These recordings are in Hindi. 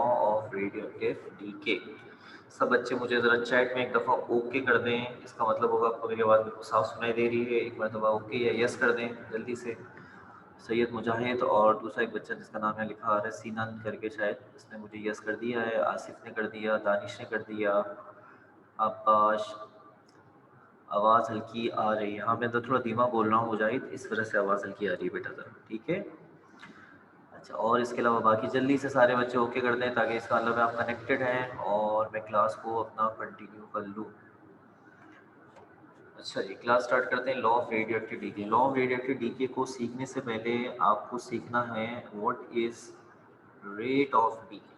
Law of radioactive DK. सब बच्चे मुझे ज़रा चैट में एक दफ़ा ओके कर दें, इसका मतलब होगा आपको मेरी आवाज़ बिल्कुल साफ सुनाई दे रही है। एक मरतबा ओके या यस कर दें जल्दी से। सैयद मुजाहिद और दूसरा एक बच्चा जिसका नाम यहाँ लिखा आ रहा है सीनन करके, शायद इसने मुझे यस कर दिया है। आसिफ ने कर दिया, दानिश ने कर दिया, आकाश। आवाज़ हल्की आ रही है। हाँ, मैं तो थोड़ा धीमा बोल रहा हूँ मुजाहिद, इस वजह से आवाज़ हल्की आ रही है बेटा ज़रा, ठीक है। अच्छा, और इसके अलावा बाकी जल्दी से सारे बच्चे ओके कर दें ताकि इसका मतलब है आप कनेक्टेड हैं और मैं क्लास को अपना कंटिन्यू कर लूँ। अच्छा जी, क्लास स्टार्ट करते हैं। Law of radioactive decay. Law of radioactive decay को सीखने से पहले आपको सीखना है what is rate of decay.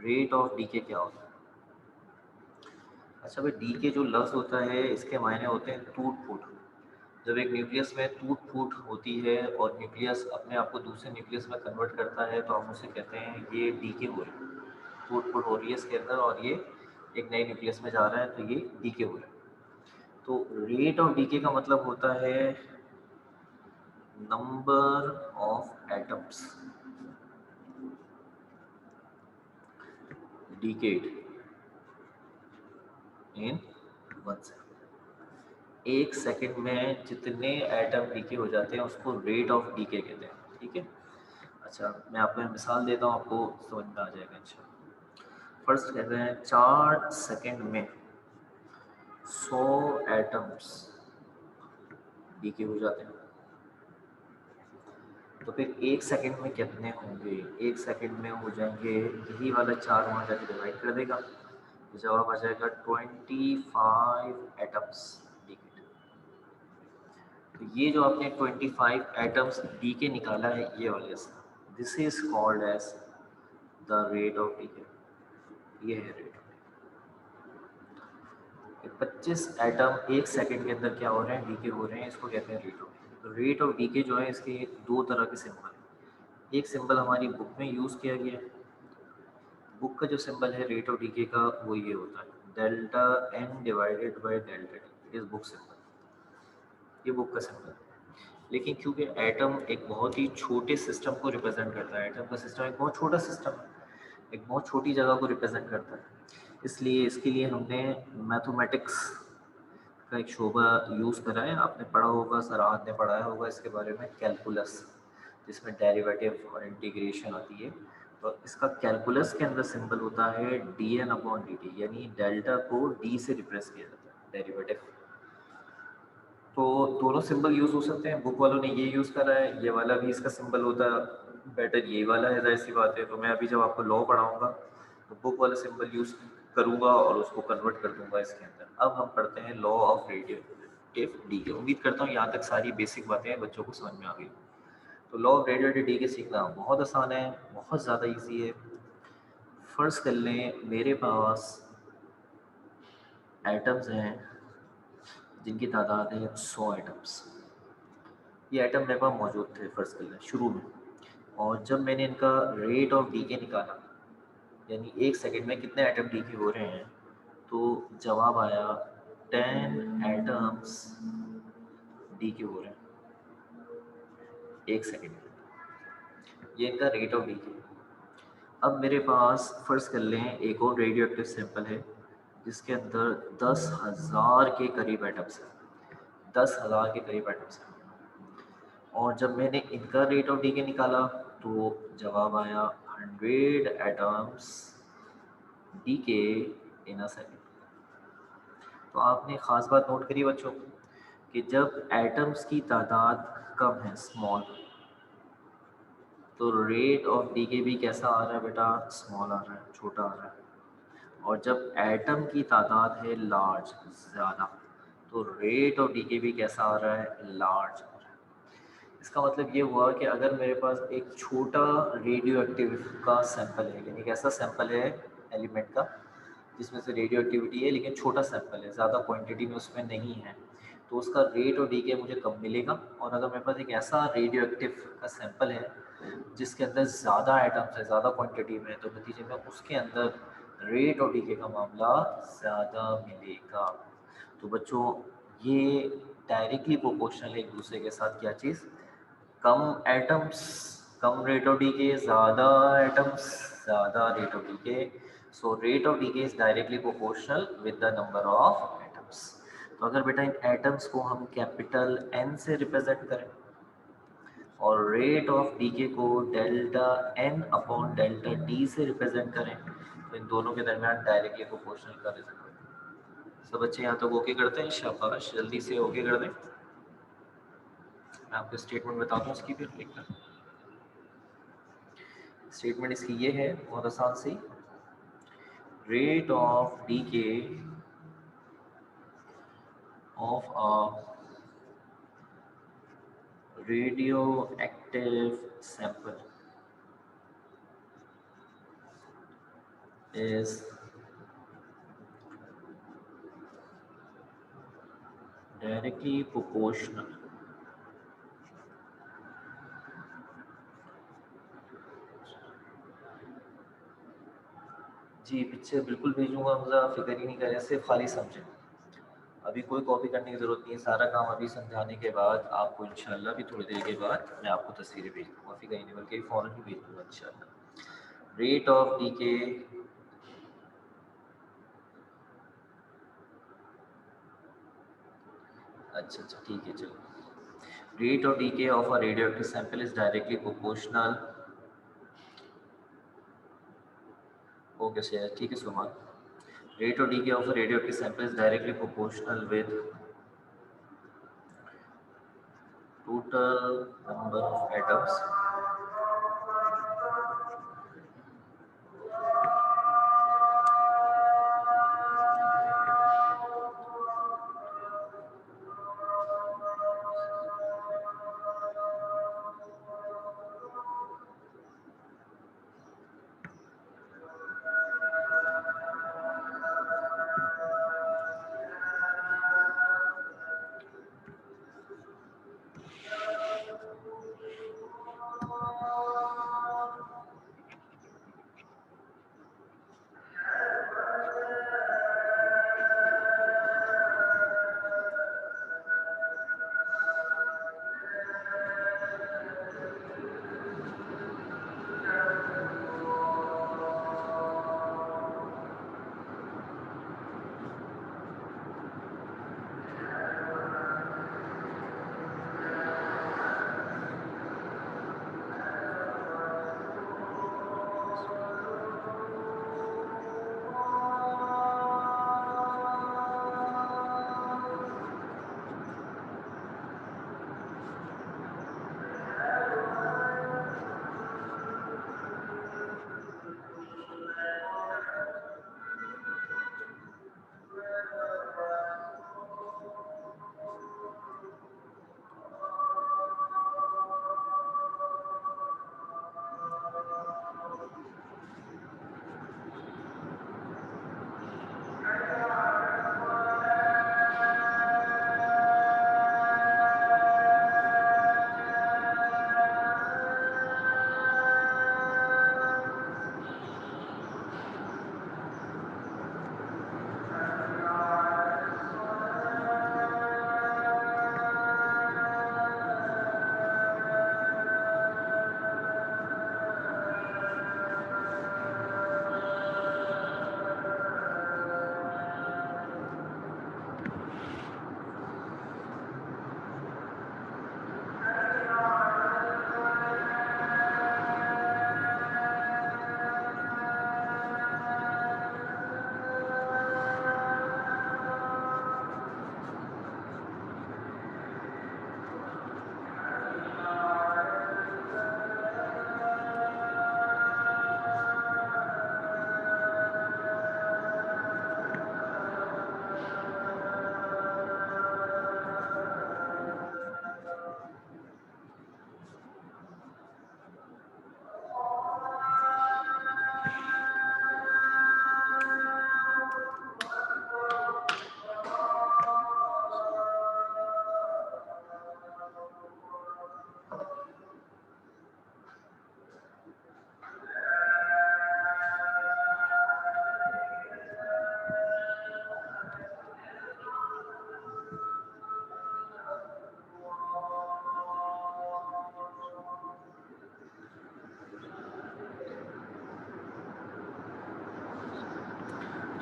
Rate of decay क्या होता है? अच्छा भाई, डीके जो लफ्ज़ होता है इसके मायने होते हैं टूट फूट। जब एक न्यूक्लियस में टूट फूट होती है और न्यूक्लियस अपने आप को दूसरे न्यूक्लियस में कन्वर्ट करता है तो हम उसे कहते हैं ये डीके हो रही है, टूट फूट हो रही है इसके अंदर और ये एक नए न्यूक्लियस में जा रहा है तो ये डीके हो रहा है। तो रेट ऑफ डीके का मतलब होता है number of atoms decayed in 1 second. एक सेकंड में जितने एटम डीके हो जाते हैं उसको रेट ऑफ डीके कहते हैं, ठीक है। अच्छा, मैं आपको एक मिसाल देता हूँ, आपको समझ में आ जाएगा अच्छा। फर्स्ट कहते हैं 4 सेकंड में 100 एटम्स डीके हो जाते हैं। तो फिर एक सेकंड में कितने होंगे? एक सेकंड में हो जाएंगे, यही वाला 4 वहाँ जाके डिवाइड कर देगा तो जवाब आ जाएगा 25 एटम्स डीके। तो ये जो आपने 25 एटम्स डीके निकाला है ये वाले से, this is called as the rate of decay. ये है रेट। 25 एटम एक सेकंड के अंदर क्या हो रहे हैं? डीके हो रहे हैं, इसको कहते हैं रेट ऑफ डीके। तो रेट ऑफ डीके जो है इसके दो तरह के सिंबल हैं। एक सिंबल हमारी बुक में यूज़ किया गया है। बुक का जो सिंबल है रेट ऑफ डीके का वो ये होता है delta n divided by delta t is book symbol. ये बुक का सिंबल है। लेकिन क्योंकि एटम एक बहुत ही छोटे सिस्टम को रिप्रेजेंट करता है, एटम का सिस्टम एक बहुत छोटा सिस्टम है, एक बहुत छोटी जगह को रिप्रेजेंट करता है, इसलिए इसके लिए हमने मैथमेटिक्स का एक शोबा यूज़ करा है। आपने पढ़ा होगा, सराहत ने पढ़ाया होगा इसके बारे में, कैलकुलस, जिसमें डेरिवेटिव और इंटीग्रेशन आती है। तो इसका कैलकुलस के अंदर सिंबल होता है D N upon D t, यानी डेल्टा को डी से रिप्रेस किया जाता है, डेरिवेटिव। तो दोनों सिंबल यूज़ हो सकते हैं। बुक वालों ने ये यूज़ करा है, ये वाला भी इसका सिंबल होता है बेटर ये वाला है, जाहिर सी बात है। तो मैं अभी जब आपको लॉ पढ़ाऊँगा तो बुक वाला सिंबल यूज़ करूँगा और उसको कन्वर्ट कर दूँगा इसके अंदर। अब हम पढ़ते हैं लॉ ऑफ रेडियोएक्टिव डीके। उम्मीद करता हूँ यहाँ तक सारी बेसिक बातें बच्चों को समझ में आ गई। तो लॉ ऑफ रेडियोएक्टिव डीके सीखना बहुत आसान है, बहुत ज़्यादा ईजी है। फ़र्ज़ कर लें मेरे पास एटम्स हैं जिनकी तादाद है 100 एटम्स। ये आइटम मेरे पास मौजूद थे फ़र्ज़ कर लें शुरू में, और जब मैंने इनका रेट ऑफ डीके निकाला, यानी एक सेकंड में कितने एटम डीके हो रहे हैं, तो जवाब आया 10 एटम्स डीके हो रहे हैं एक सेकंड में। ये इनका रेट ऑफ डीके। अब मेरे पास फ़र्ज़ कर लें एक और रेडियो एक्टिव सैंपल है जिसके अंदर 10,000 के करीब एटम्स हैं, 10,000 के करीब एटम्स हैं। और जब मैंने इनका रेट ऑफ डीके निकाला तो जवाब आया 100 atoms decay in a second. तो आपने ख़ास बात नोट करी बच्चों कि जब एटम्स की तादाद कम है, स्मॉल, तो रेट ऑफ डीके भी कैसा आ रहा है बेटा? स्मॉल आ रहा है, छोटा आ रहा है। और जब एटम की तादाद है लार्ज, ज़्यादा, तो रेट ऑफ डीके भी कैसा आ रहा है? लार्ज आ रहा है। इसका मतलब ये हुआ कि अगर मेरे पास एक छोटा रेडियो एक्टिव का सैंपल है, यानी कैसा सैंपल है एलिमेंट का जिसमें से रेडियो एक्टिविटी है लेकिन छोटा सैंपल है, ज़्यादा क्वांटिटी में उसमें नहीं है, तो उसका रेट ऑफ डीके मुझे कम मिलेगा। और अगर मेरे पास एक ऐसा रेडियो एक्टिव का सैंपल है जिसके अंदर ज़्यादा आइटम्स है, ज़्यादा क्वांटिटी में, तो नतीजे में उसके अंदर रेट ऑफ डीके का मामला ज़्यादा मिलेगा। तो बच्चों, ये डायरेक्टली प्रोपोर्शनल है एक दूसरे के साथ। क्या चीज़? कम एटम्स, कम रेट ऑफ डीके, ज़्यादा एटम्स, ज़्यादा rate of decay. So rate of decay is directly proportional with the number of atoms. तो अगर बेटा इन एटम्स को हम कैपिटल एन से रिप्रेजेंट करें और रेट ऑफ डीके को delta N upon delta d से रिप्रेजेंट करें तो इन दोनों के दरमियान डायरेक्टली प्रोपोर्शनल का रिजल्ट होगा. सब बच्चे यहाँ तक ओके करते हैं? शाबाश, जल्दी से ओके कर दें. मैं आपको स्टेटमेंट बताता हूँ इसकी, फिर लिखना. स्टेटमेंट इसकी ये है, बहुत आसान सी. Rate of decay of a radioactive sample is directly proportional जी पिक्चर बिल्कुल भेजूंगा हमजा, फिक्र ही नहीं करें, सिर्फ खाली समझें. अभी कोई कॉपी करने की ज़रूरत नहीं है, सारा काम अभी समझाने के बाद आपको इंशाल्लाह भी थोड़ी देर के बाद मैं आपको तस्वीरें भेज दूँगा, फिक्र ही नहीं, बल्कि फ़ौरन ही भेज दूँगा इंशाल्लाह. रेट ऑफ डीके अच्छा ठीक है चलो. Rate of decay of a radioactive sample is directly proportional. Okay sir, ठीक है सुमान. Rate of decay of a radioactive sample is directly proportional with total number of atoms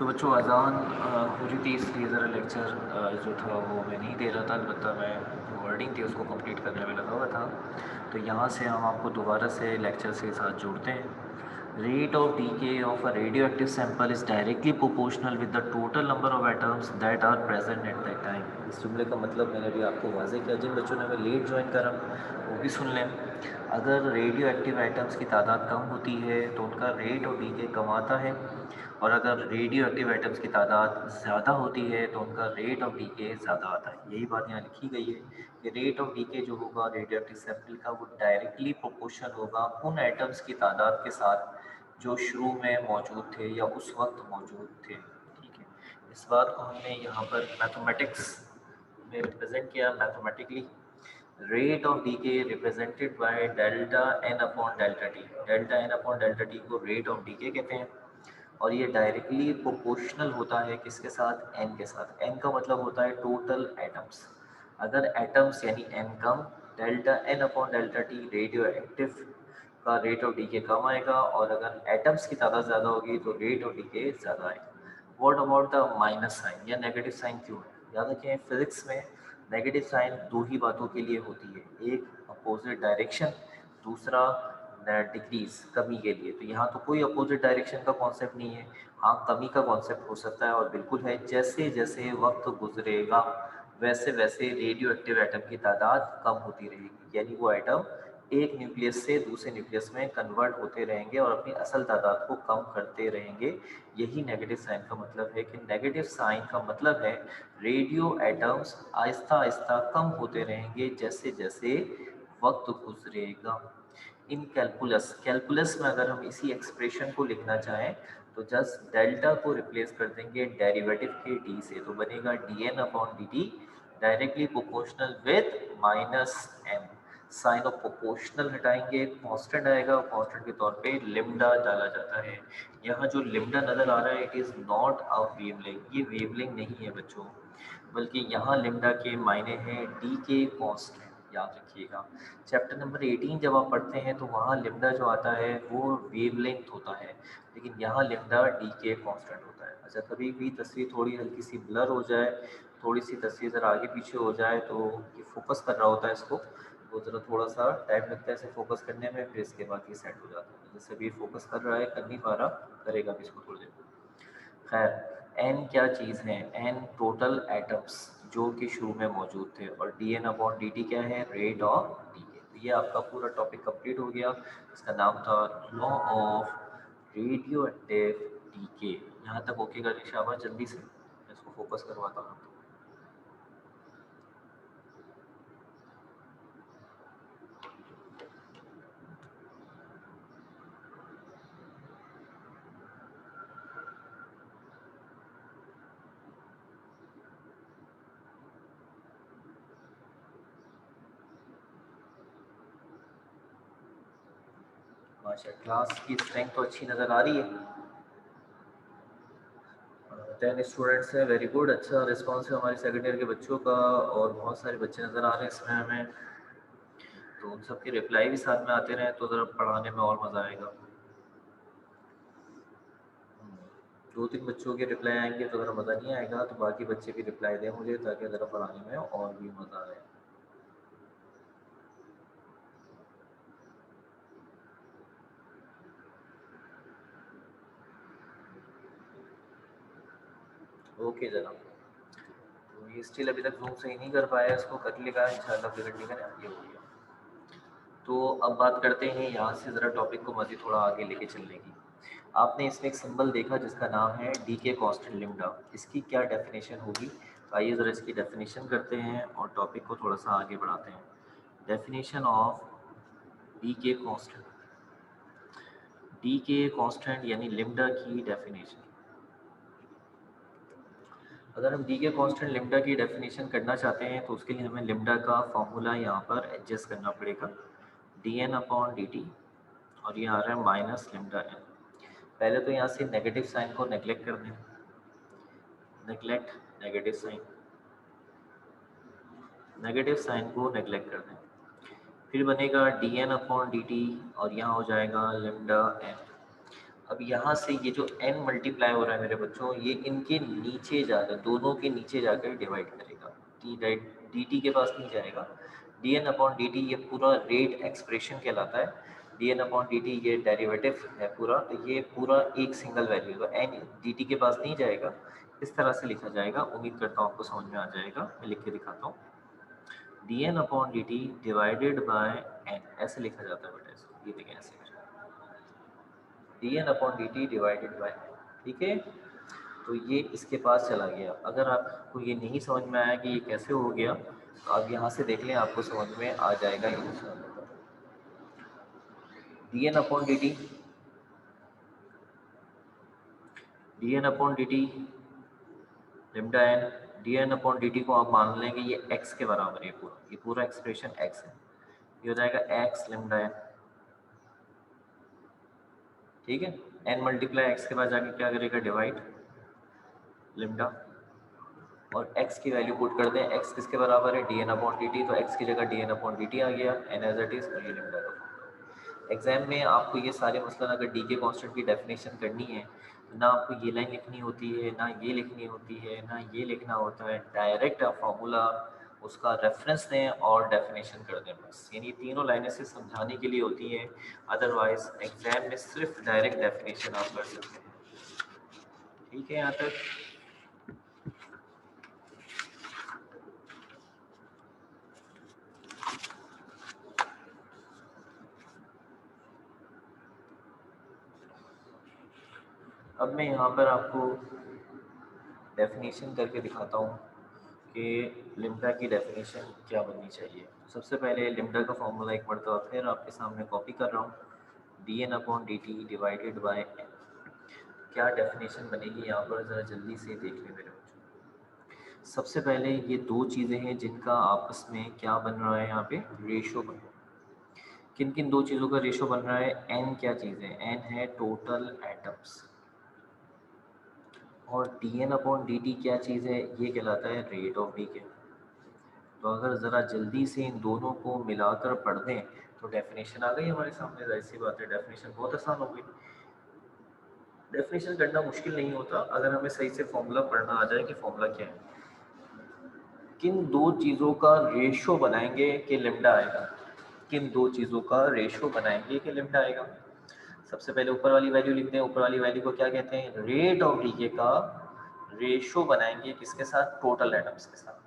तो बच्चों अज़ान हो रही थी, इसलिए ज़रा लेक्चर जो था वो मैं नहीं दे रहा था, अलबत्ता मैं जो वर्डिंग थी उसको कंप्लीट करने में लगा हुआ था। तो यहाँ से हम आपको दोबारा से लेक्चर के साथ जोड़ते हैं। Rate of decay of a radioactive sample is directly proportional with the total number of atoms that are present at that time. इस जुमले का मतलब मैंने अभी आपको वाज़ेह किया। जिन बच्चों ने हमें लेट ज्वाइन करा वो भी सुन लें। अगर रेडियो एक्टिव आइटम्स की तादाद कम होती है तो उनका रेट ऑफ डीके कम आता है, और अगर रेडियो एक्टिव आइटम्स की तादाद ज़्यादा होती है तो उनका रेट ऑफ डीके ज़्यादा आता है। यही बात यहाँ लिखी गई है कि रेट ऑफ डीके जो होगा रेडियो एक्टिव सैंपल का वो डायरेक्टली प्रोपोर्शनल होगा उन एटम्स की तादाद के साथ जो शुरू में मौजूद थे या उस वक्त मौजूद थे। ठीक है, इस बात को हमने यहाँ पर मैथमेटिक्स में रिप्रेजेंट किया mathematically. Rate of decay represented by delta N upon delta t. Delta N upon delta t को रेट ऑफ डीके कहते हैं, और ये डायरेक्टली प्रोपोर्शनल होता है किसके साथ? एन के साथ। एन का मतलब होता है टोटल एटम्स। अगर एटम्स यानी एन कम, delta N upon delta T radioactive का रेट ऑफ डीके कम आएगा, और अगर एटम्स की तादाद ज़्यादा होगी तो रेट ऑफ डीके ज़्यादा आएगा। What about the minus sign या नेगेटिव साइन क्यों है? याद रखें फिजिक्स में नेगेटिव साइन दो ही बातों के लिए होती है, एक अपोजिट डायरेक्शन, दूसरा डिक्रीज कमी के लिए। तो यहाँ तो कोई अपोजिट डायरेक्शन का कॉन्सेप्ट नहीं है, हाँ कमी का कॉन्सेप्ट हो सकता है और बिल्कुल है। जैसे जैसे वक्त गुजरेगा वैसे वैसे रेडियो एक्टिव एटम की तादाद कम होती रहेगी, यानी वो एटम एक न्यूक्लियस से दूसरे न्यूक्लियस में कन्वर्ट होते रहेंगे और अपनी असल तादाद को कम करते रहेंगे। यही नेगेटिव साइन का मतलब है कि नेगेटिव साइन का मतलब है रेडियो एटम्स आहिस्ता आहिस्ता कम होते रहेंगे जैसे जैसे वक्त गुजरेगा। इन कैलकुलस कैलकुलस में अगर हम इसी एक्सप्रेशन को लिखना चाहें तो जस्ट डेल्टा को रिप्लेस कर देंगे डेरिवेटिव के डी से, तो बनेगा d N upon D t directly proportional with minus m. Sign of proportional हटाएंगे, कांस्टेंट आएगा, कांस्टेंट के तौर पे लिम्डा डाला जाता है। यहाँ जो लिम्डा नजर आ रहा है it is not a wavelength, ये वेवलेंथ नहीं है बच्चों, बल्कि यहाँ लिम्डा के मायने हैं डी के कांस्टेंट। याद रखिएगा चैप्टर नंबर 18 जब आप पढ़ते हैं तो वहाँ लिम्डा जो आता है वो वेवलेंथ होता है, लेकिन यहाँ लिम्डा डी के कांस्टेंट होता है। अच्छा, कभी भी तस्वीर थोड़ी हल्की सी ब्लर हो जाए, थोड़ी सी तस्वीर ज़रा आगे पीछे हो जाए तो ये फोकस कर रहा होता है इसको, तो ज़रा थोड़ा सा टाइम लगता है इसे फोकस करने में, फिर इसके बाद ये सेट हो जाता है। जैसे भी फोकस कर रहा है, कर नहीं पा रहा, करेगा भी इसको थोड़ी देर। खैर एन क्या चीज़ है? एन टोटल एटम्स जो कि शुरू में मौजूद थे, और d N upon D t क्या है? Rate of decay. तो ये आपका पूरा टॉपिक कंप्लीट हो गया। इसका नाम था law of radioactive decay. यहाँ तक ओके कर शाबाश, जल्दी से इसको फोकस करवाता हूँ। माशा, क्लास की स्ट्रेंथ तो अच्छी नज़र आ रही है। 10 स्टूडेंट्स हैं, वेरी गुड। अच्छा रिस्पॉन्स है हमारे सेकेंड ईयर के बच्चों का, और बहुत सारे बच्चे नज़र आ रहे हैं इसमें हमें, तो उन सबके रिप्लाई भी साथ में आते रहे तो ज़रा पढ़ाने में और मज़ा आएगा। 2-3 बच्चों के रिप्लाई आएंगे तो ज़रा मज़ा नहीं आएगा, तो बाकी बच्चे भी रिप्लाई दें मुझे ताकि ज़रा पढ़ाने में और भी मज़ा आए। ओके जनाब, तो ये स्टिल अभी तक जूम सही नहीं कर पाया, इसको कर लेगा इंशाल्लाह फिर घंटे का आगे हो गया। तो अब बात करते हैं यहाँ से ज़रा टॉपिक को मज़ीद थोड़ा आगे लेके चलने की। आपने इसमें एक सिंबल देखा जिसका नाम है डी के कांस्टेंट लिम्डा। इसकी क्या डेफिनेशन होगी? आइए ज़रा इसकी डेफिनेशन करते हैं और टॉपिक को थोड़ा सा आगे बढ़ाते हैं। डेफिनेशन ऑफ डी के कांस्टेंट। डी के कांस्टेंट यानी लिम्डा की डेफिनेशन। अगर हम डी के कांस्टेंट लिम्डा की डेफिनेशन करना चाहते हैं तो उसके लिए हमें लिम्डा का फॉर्मूला यहाँ पर एडजस्ट करना पड़ेगा, d N upon D t, और ये आ रहा है माइनस लिम्डा एन। पहले तो यहाँ से नेगेटिव साइन को नेगलेक्ट कर दें, neglect negative sign, negative sign को नेगलेक्ट कर दें, फिर बनेगा d N upon D t, और यहाँ हो जाएगा लिम्डा एन। अब यहाँ से ये जो n मल्टीप्लाई हो रहा है मेरे बच्चों, ये इनके नीचे जाकर, दोनों के नीचे जाकर डिवाइड करेगा, डी टी के पास नहीं जाएगा। D N upon D t ये पूरा रेट एक्सप्रेशन कहलाता है। D N upon D t ये डेरिवेटिव है पूरा, तो ये पूरा एक सिंगल वैल्यू है, एन डी टी के पास नहीं जाएगा। इस तरह से लिखा जाएगा, उम्मीद करता हूँ आपको समझ में आ जाएगा। मैं लिख के दिखाता हूँ, d N upon D T divided by n, ऐसे लिखा जाता है बेटा इसको, ये देखें ऐसे d N upon D T divided by, ठीक है। तो ये इसके पास चला गया। अगर आपको ये नहीं समझ में आया कि ये कैसे हो गया, तो आप यहाँ से देख लें, आपको समझ में आ जाएगा इंशाअल्लाह। D N upon D T, D N upon D T lambda N, D N upon D T को आप मान लेंगे ये एक्स के बराबर है, ये पूरा एक्सप्रेशन एक्स है, ये हो जाएगा एक्स लिम्डा एन, ठीक है। एन मल्टीप्लाई एक्स के बाद जाके क्या करेगा, डिवाइड लिम्डा, और x की वैल्यू पुट कर दें, x किसके बराबर है, D N upon D T, तो x की जगह D N upon D T आ गया, एन एज इट इज, और ये लिम्डा का। एग्जाम में आपको ये सारे मसलन अगर डी के कॉन्स्टेंट की डेफिनेशन करनी है, तो ना आपको ये लाइन लिखनी होती है, ना ये लिखनी होती है, ना ये लिखना होता है, डायरेक्ट आप फार्मूला उसका रेफरेंस दें और डेफिनेशन कर दें बस, यानी तीनों लाइनें से समझाने के लिए होती हैं, अदरवाइज एग्जाम में सिर्फ डायरेक्ट डेफिनेशन आप कर सकते हैं, ठीक है। यहाँ तक अब मैं यहाँ पर आपको डेफिनेशन करके दिखाता हूँ कि लिम्डा की डेफिनेशन क्या बननी चाहिए। सबसे पहले लिम्डा का फॉर्मूला एक मरतबा फिर आपके सामने कॉपी कर रहा हूँ, d N upon D T divided by n. क्या डेफिनेशन बनेगी यहाँ पर, ज़रा जल्दी से देख लें मेरे बच्चों। सबसे पहले ये दो चीज़ें हैं जिनका आपस में क्या बन रहा है, यहाँ पे रेशो बन रहा है। किन किन दो चीज़ों का रेशो बन रहा है, एन क्या चीज़ है, एन है टोटल एटम्स, और d N upon D t क्या चीज़ है, ये कहलाता है रेट ऑफ डीके। तो अगर ज़रा जल्दी से इन दोनों को मिलाकर पढ़ दें तो डेफिनेशन आ गई हमारे सामने, जाहिर सी बात है डेफिनेशन बहुत आसान हो गई। डेफिनेशन करना मुश्किल नहीं होता अगर हमें सही से फॉर्मूला पढ़ना आ जाए कि फॉर्मूला क्या है। किन दो चीज़ों का रेशो बनाएंगे कि लिम्डा आएगा, किन दो चीज़ों का रेशो बनाएंगे कि लिम्डा आएगा। सबसे पहले ऊपर वाली वैल्यू लिखते हैं, ऊपर वाली वैल्यू को क्या कहते हैं, रेट ऑफ डीके का रेशो बनाएंगे किसके साथ, टोटल एटम्स के साथ।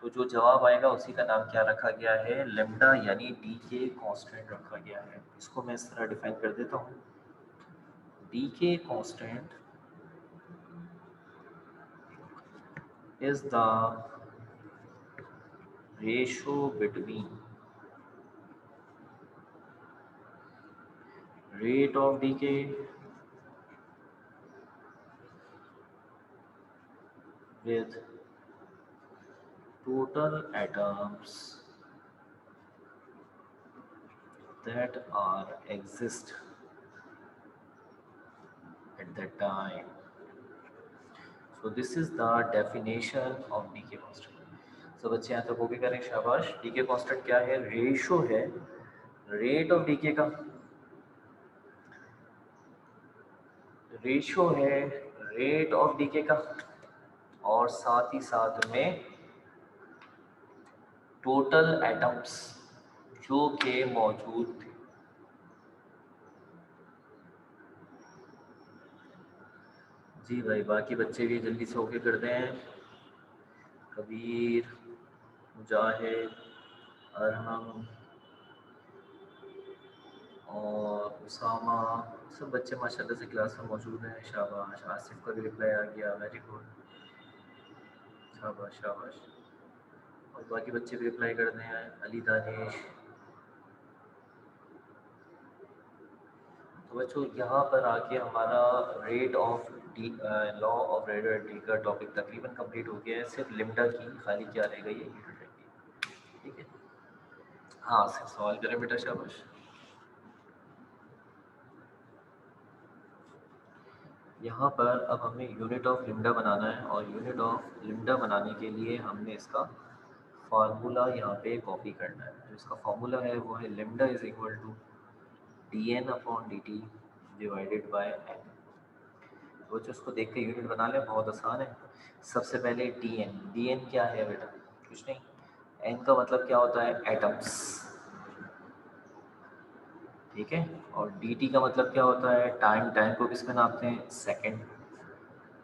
तो जो जवाब आएगा उसी का नाम क्या रखा गया है, लेम्डा, यानी डी के कांस्टेंट रखा गया है। इसको मैं इस तरह डिफाइन कर देता हूँ, decay constant is the ratio between rate of decay with total atoms that are exist at that time. So this is the definition of decay constant. So बच्चे यहाँ तक वो भी करें, शाबाश। decay constant क्या है, रेशो है रेट ऑफ डीके का, रेशो है रेट ऑफ डीके का, और साथ ही साथ में टोटल एटम्स जो के मौजूद थे। जी भाई, बाकी बच्चे भी जल्दी से ओके कर दें। कबीर, मुजाहिद, अरहम और उसामा, सब बच्चे माशाल्लाह से क्लास में मौजूद हैं। शाबाश। आसिफ का भी रिप्लाई आ गया, वेरी गुड, शाबाश शाबाश। और बाकी बच्चे भी रिप्लाई कर दें, अली दानिश। तो बच्चों यहाँ पर आके हमारा rate of D, law of rate of D का टॉपिक तकरीबन कंप्लीट हो गया है। सिर्फ लिम्डा की खाली क्या रह गई है, ठीक है। हाँ, सिर्फ सवाल करें बेटा, शाबाश। यहाँ पर अब हमें यूनिट ऑफ लिम्डा बनाना है, और यूनिट ऑफ लिम्डा बनाने के लिए हमने इसका फार्मूला यहाँ पे कॉपी करना है। जो इसका फार्मूला है वो है lambda is equal to D N upon D T divided by N. वो जो उसको देख के यूनिट बना ले, बहुत आसान है। सबसे पहले डी एन। डी एन क्या है बेटा? कुछ नहीं, एन का मतलब क्या होता है? एटम्स, ठीक है। और डी टी का मतलब क्या होता है? टाइम। टाइम को किस में नापते हैं? सेकेंड।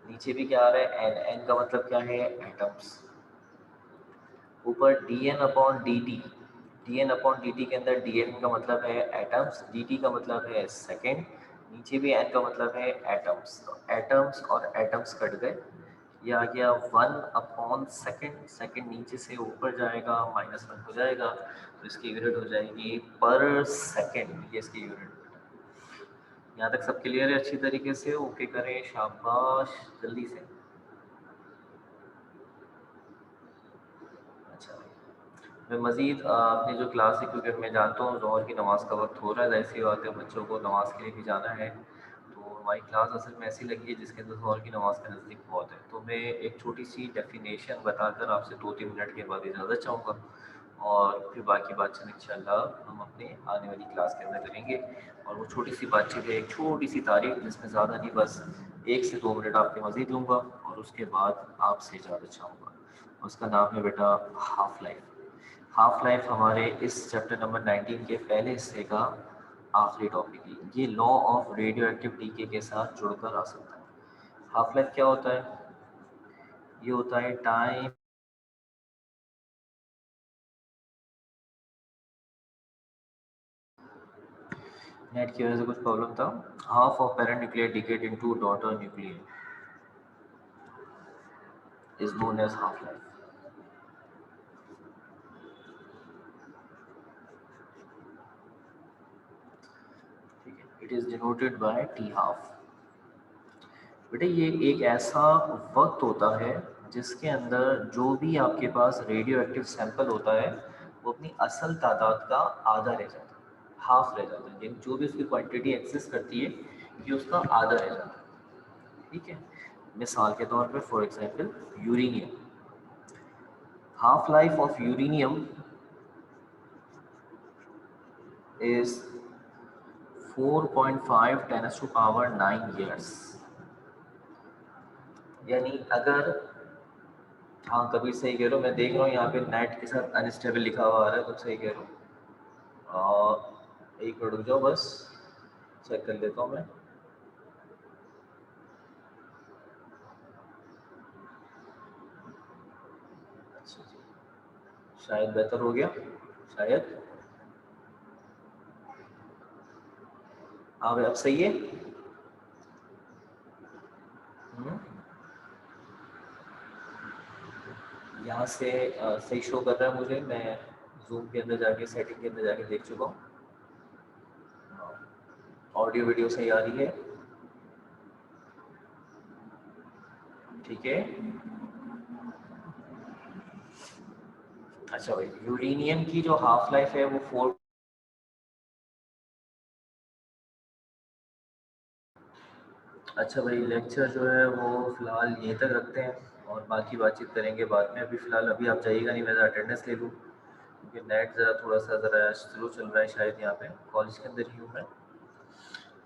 नीचे भी क्या आ रहा है? एन। एन का मतलब क्या है? एटम्स। ऊपर d N upon D T. D N upon D t के अंदर डी एन का मतलब है एटम्स, डी टी का मतलब है सेकेंड, नीचे भी एन का मतलब है एटम्स। तो एटम्स और एटम्स कट गए, ये आ गया 1/सेकेंड। सेकेंड नीचे से ऊपर जाएगा, -1 हो जाएगा, तो इसकी यूनिट हो जाएगी पर सेकेंड। ये इसकी यूनिट। यहाँ तक सब क्लियर है अच्छी तरीके से? ओके करें, शाबाश, जल्दी से। अच्छा, मैं मज़ीद अपनी जो क्लास है, क्योंकि मैं जानता हूँ ज़ोहर की नमाज़ का वक्त हो रहा है, ऐसी बात है, बच्चों को नमाज़ के लिए भी जाना है, तो हमारी क्लास असल में ऐसी लगी है जिसके अंदर ज़ोहर की नमाज़ का नज़दीक बहुत है। तो मैं एक छोटी सी डेफिनेशन बताकर आपसे 2-3 मिनट के बाद इजाज़त चाहूँगा, और फिर बाकी बातचीत इंशाल्लाह हम अपने आने वाली क्लास के अंदर करेंगे। और वो छोटी सी बातचीत है, एक छोटी सी तारीफ, जिसमें ज़्यादा नहीं, बस 1 से 2 मिनट आपके मज़ीद लूँगा और उसके बाद आपसे इजाज़त चाहूँगा। उसका नाम है बेटा हाफ लाइफ। हाफ लाइफ हमारे इस चैप्टर नंबर 19 के पहले हिस्से का आखिरी टॉपिक है। ये law of radioactive decay के साथ जुड़कर आ सकता है। हाफ लाइफ क्या होता है? ये होता है टाइम। नेट की वजह से कुछ प्रॉब्लम था। Half of parent nuclear decayed into daughter nuclear is known as half life. ठीक है, it is denoted by t half. बेटे ये एक ऐसा वक्त होता है जिसके अंदर जो भी आपके पास रेडियो एक्टिव सैंपल होता है, वो अपनी असल तादाद का आधा रह जाता है, हाफ रह जाता है, यानी जो भी उसकी क्वांटिटी एक्सेस करती है, ये उसका आधा रह जाता है। ठीक है, मिसाल के तौर पे for example uranium, half life of uranium is 4.5 10⁻⁹ years. यानी अगर, हाँ कभी सही कह रहे हो, मैं देख रहा हूँ यहाँ पे नेट के साथ अनस्टेबल लिखा हुआ आ रहा है, तुम सही कह रहे हो। एक मिनट रुक जाओ, बस चेक कर लेता हूँ मैं। अच्छा जी, शायद बेहतर हो गया, शायद। हाँ भाई, अब सही है। यहाँ से सही शो कर रहा है मुझे, मैं जूम के अंदर जाके, सेटिंग के अंदर जाके देख चुका हूँ। ऑडियो वीडियो सही आ रही है, ठीक है। अच्छा भाई, यूरेनियम की जो हाफ लाइफ है वो 4। अच्छा भाई, लेक्चर जो है वो फ़िलहाल यहीं तक रखते हैं और बाकी बातचीत करेंगे बाद में। अभी फ़िलहाल अभी आप जाइएगा नहीं, मैं ज़रा अटेंडेंस ले लूँ, क्योंकि नेट ज़रा थोड़ा सा ज़रा स्लो चल रहा है शायद, यहाँ पे कॉलेज के अंदर ही हूँ मैं,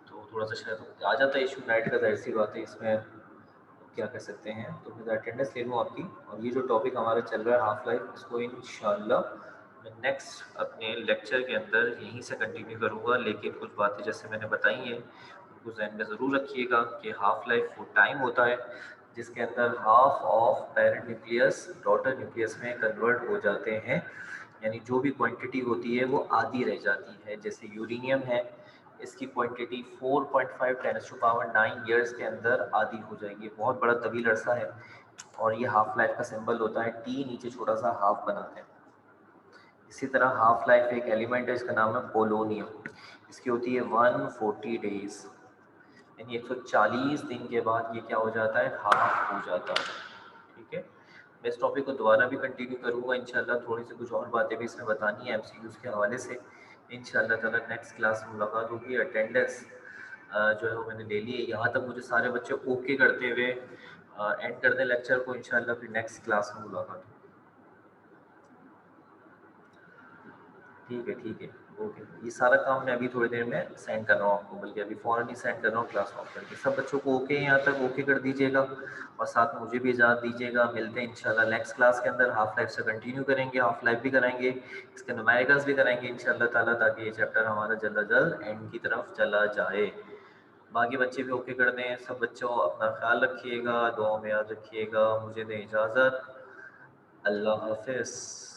तो थोड़ा सा शायद आ जाता है इशू नेट का, जाहिर सी बात है, इसमें क्या कर सकते हैं। तो मैं अटेंडेंस ले लूँ आपकी, और ये जो टॉपिक हमारा चल रहा है हाफ लाइफ, इसको इंशाल्लाह मैं नेक्स्ट अपने लेक्चर के अंदर यहीं से कंटिन्यू करूँगा। लेकिन कुछ बातें जैसे मैंने बताई हैं उनको जहन में ज़रूर रखिएगा कि हाफ लाइफ वो टाइम होता है जिसके अंदर half of parent nucleus daughter nucleus में कन्वर्ट हो जाते हैं, यानी जो भी क्वांटिटी होती है वो आधी रह जाती है। जैसे यूरेनियम है, इसकी क्वांटिटी 4.5 10⁻⁹ ईयर्स के अंदर आधी हो जाएगी। बहुत बड़ा तवील अरसा है, और ये हाफ लाइफ का सिंबल होता है टी, नीचे छोटा सा हाफ बनाते हैं। इसी तरह हाफ लाइफ एक एलिमेंट है, इसका नाम है पोलोनियम, इसकी होती है 140 डेज, यानी 140 दिन के बाद ये क्या हो जाता है? हाफ हो जाता है। ठीक है, मैं इस टॉपिक को दोबारा भी कंटिन्यू करूँगा इंशाल्लाह, थोड़ी सी कुछ और बातें भी इसमें बतानी है एमसीक्यूज़ के हवाले से। इंशाल्लाह ताला नेक्स्ट क्लास में मुलाकात होगी। अटेंडेंस जो है वो मैंने ले ली है। यहाँ तक मुझे सारे बच्चे ओके करते हुए एंड कर दें लेक्चर को, इंशाल्लाह फिर नेक्स्ट क्लास में मुलाकात होगी। ठीक है, ओके। ये सारा काम मैं अभी थोड़ी देर में सेंड कर रहा हूँ आपको, बल्कि अभी फ़ौरन ही सेंड कर रहा हूँ क्लास ऑफ करके। सब बच्चों को ओके है यहाँ तक? ओके कर दीजिएगा और साथ में मुझे भी इजाज़त दीजिएगा। मिलते हैं इंशाल्लाह नेक्स्ट क्लास के अंदर। हाफ लाइफ से कंटिन्यू करेंगे, हाफ लाइफ भी कराएँगे, इसके न्यूमेरिकल्स भी कराएँगे इंशाल्लाह ताला, ताकि ये चैप्टर हमारा जल्द अज जल्द एंड की तरफ चला जाए। बाकी बच्चे भी ओके कर दें। सब बच्चों अपना ख़्याल रखिएगा, दुआओं में याद रखिएगा। मुझे दें इजाज़त। अल्लाह हाफ़िज़।